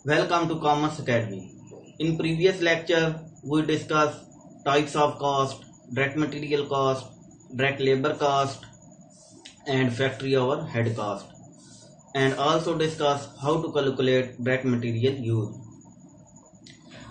Welcome to Commerce Academy. In previous lecture, we discussed types of cost, direct material cost, direct labor cost, and factory overhead cost, and also discuss how to calculate direct material use.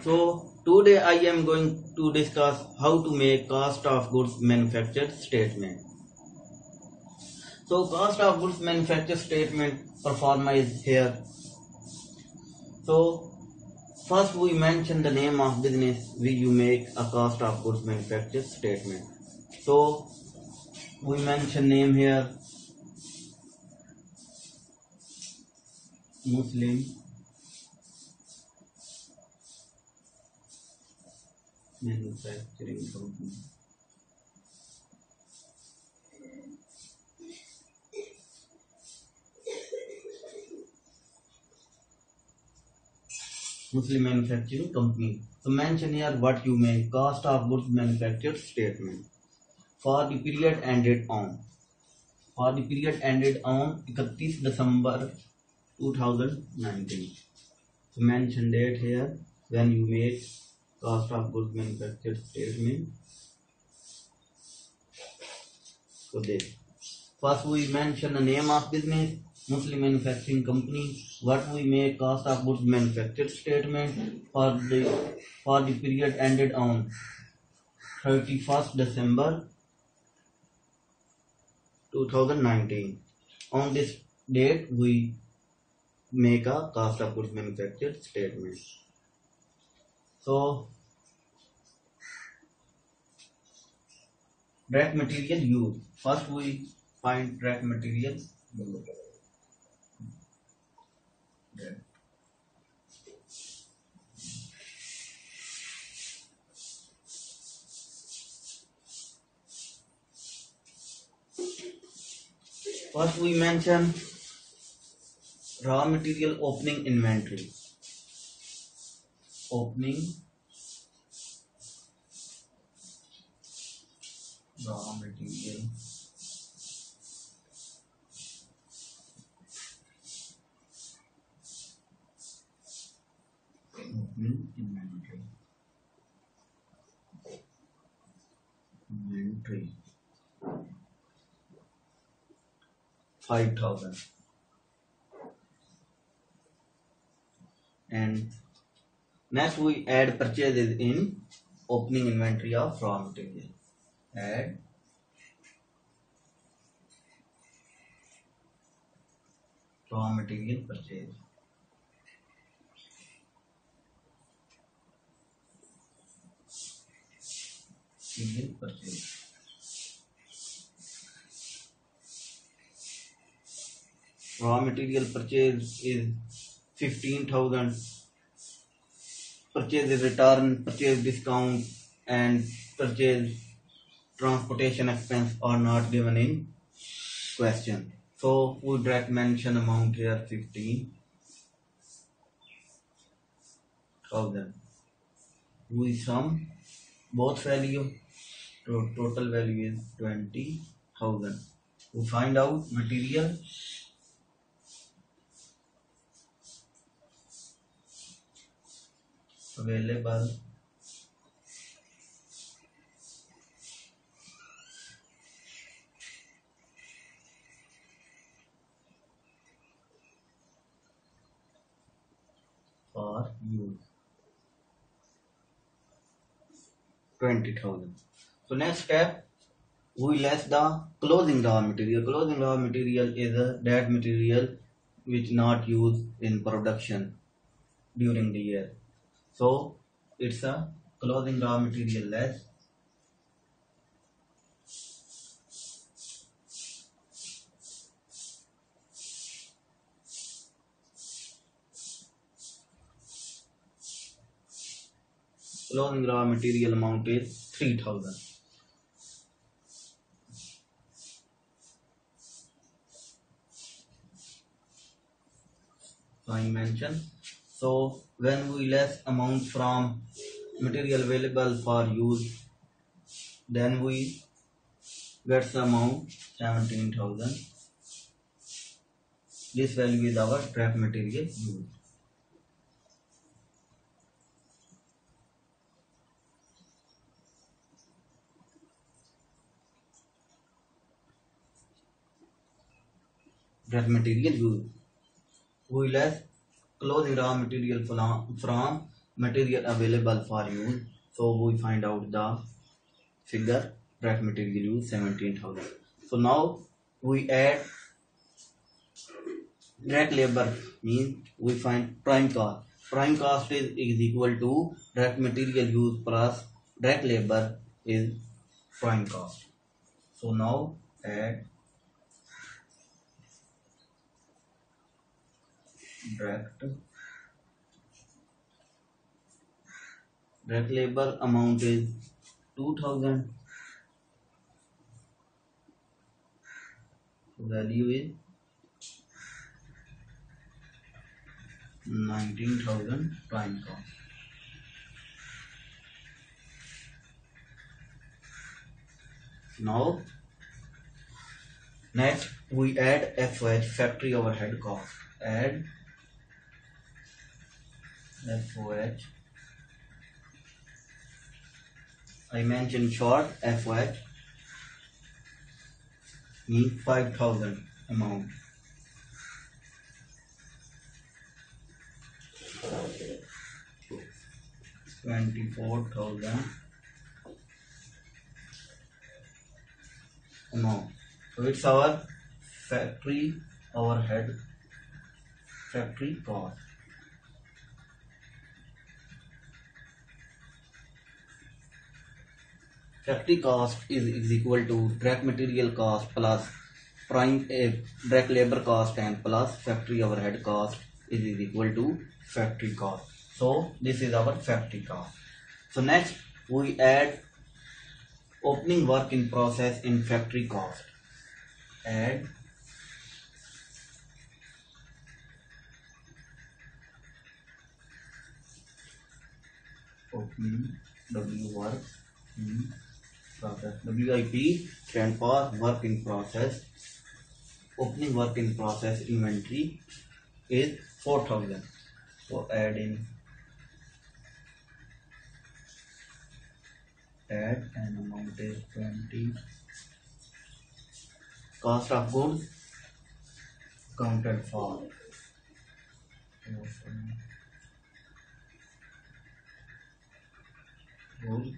So today I am going to discuss how to make cost of goods manufactured statement. So cost of goods manufactured statement performa is here. So first we mention the name of business where you make a cost of goods manufactured statement. So we mention name here Muslim Manufacturing Company. Muslim Manufacturing Company. So mention here what you make cost of goods manufactured statement for the period ended on 31 December 2019. So mention date here when you make cost of goods manufactured statement. So this. First we mention the name of business, Muslim Manufacturing Company. What we make cost of goods manufactured statement for the period ended on 31st December 2019. On this date we make a cost of goods manufactured statement. So direct material use. First we find direct material use. First we mention raw material opening inventory. Opening raw material opening inventory. 5,000. And next we add purchases in opening inventory of raw material. Add raw material purchase. Raw material purchase is 15,000. Purchase return, purchase discount, and purchase transportation expense are not given in question. So we direct mention amount here 15,000. We sum both value. Total value is 20,000. We find out material available for use 20,000. So next step we less the closing raw material. Closing raw material is that material which not used in production during the year. So it's a closing raw material less closing raw material amount is 3,000. So I mentioned. So when we less amount from material available for use, then we get the amount 17,000. This value is our direct material used. direct material use. We less clothing raw material from material available for use. So we find out the figure direct material use 17,000. So now we add direct labor, means we find prime cost. Prime cost is equal to direct material use plus direct labor is prime cost. So now add direct labor amount is 2000, value is 19,000 prime cost. Now next we add FOH, factory overhead cost. Add FOH, I mentioned short FOH means 5,000 amount. $24,000 amount. So it's our factory overhead, factory cost. Factory cost is equal to direct material cost plus prime direct labor cost and plus factory overhead cost is equal to factory cost. So this is our factory cost. So next we add opening work in process in factory cost. Add opening W work in process. WIP stand for work in process. Opening work in process inventory is 4,000. So add and amount is 20. Cost of goods accounted for. Good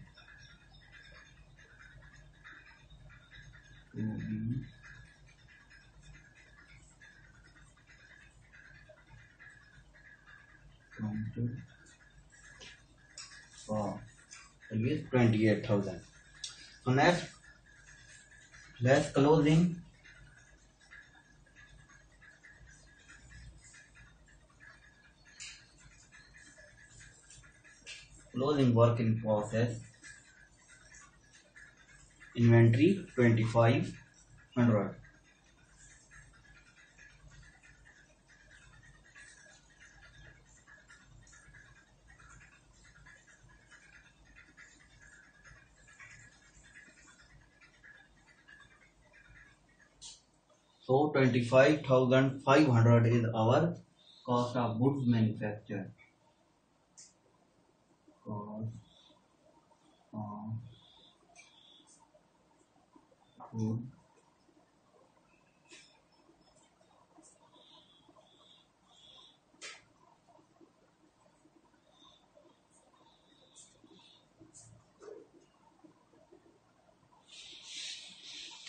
to be counted for is 28,000. So next let's closing work in process inventory 2,500. So 25,500 is our cost of goods manufactured. Cost of goods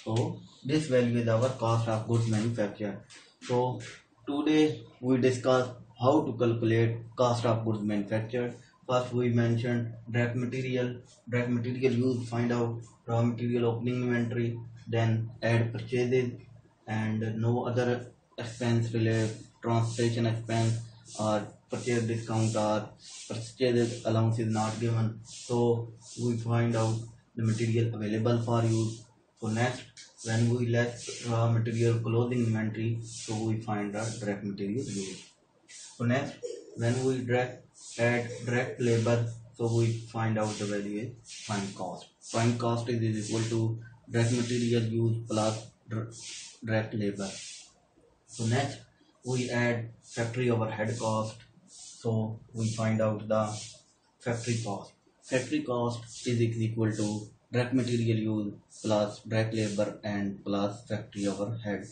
So this value is our cost of goods manufactured. So today we discuss how to calculate cost of goods manufactured. First we mentioned direct material use, find out raw material opening inventory, then add purchases and no other expense related transportation expense or purchase discount or purchases allowance is not given. So we find out the material available for use. So next, when we less raw material clothing inventory, so we find the direct material use. So next, when we add direct labor, so we find out the value is prime cost. Prime cost is equal to direct material use plus direct labor. So next, we add factory overhead cost. So we find out the factory cost. Factory cost is equal to direct material use plus direct labor and plus factory overhead.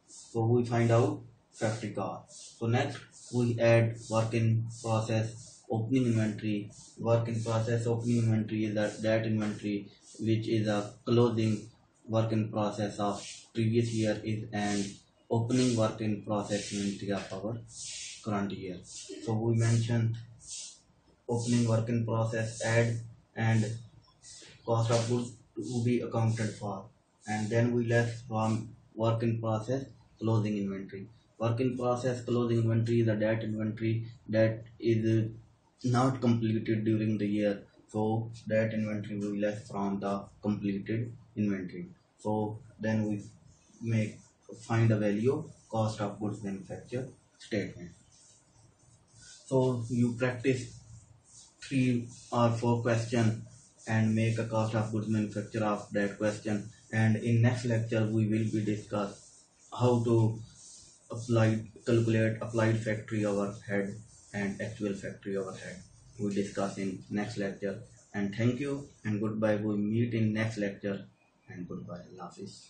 So we find out factory cost. So next we add work in process opening inventory. Work in process opening inventory is that inventory which is a closing work in process of previous year is and opening work in process inventory of our current year. So we mentioned opening work in process add and cost of goods to be accounted for, and then we left from work in process closing inventory. Work in process closing inventory is a that inventory that is not completed during the year, so that inventory will be left from the completed inventory. So then we make find a value cost of goods manufactured statement. So you practice 3 or 4 questions and make a cost of goods manufacture of that question, and in next lecture we will be discuss how to calculate applied factory overhead and actual factory overhead. We discuss in next lecture, and thank you and goodbye. We meet in next lecture, and goodbye. Allah Hafiz.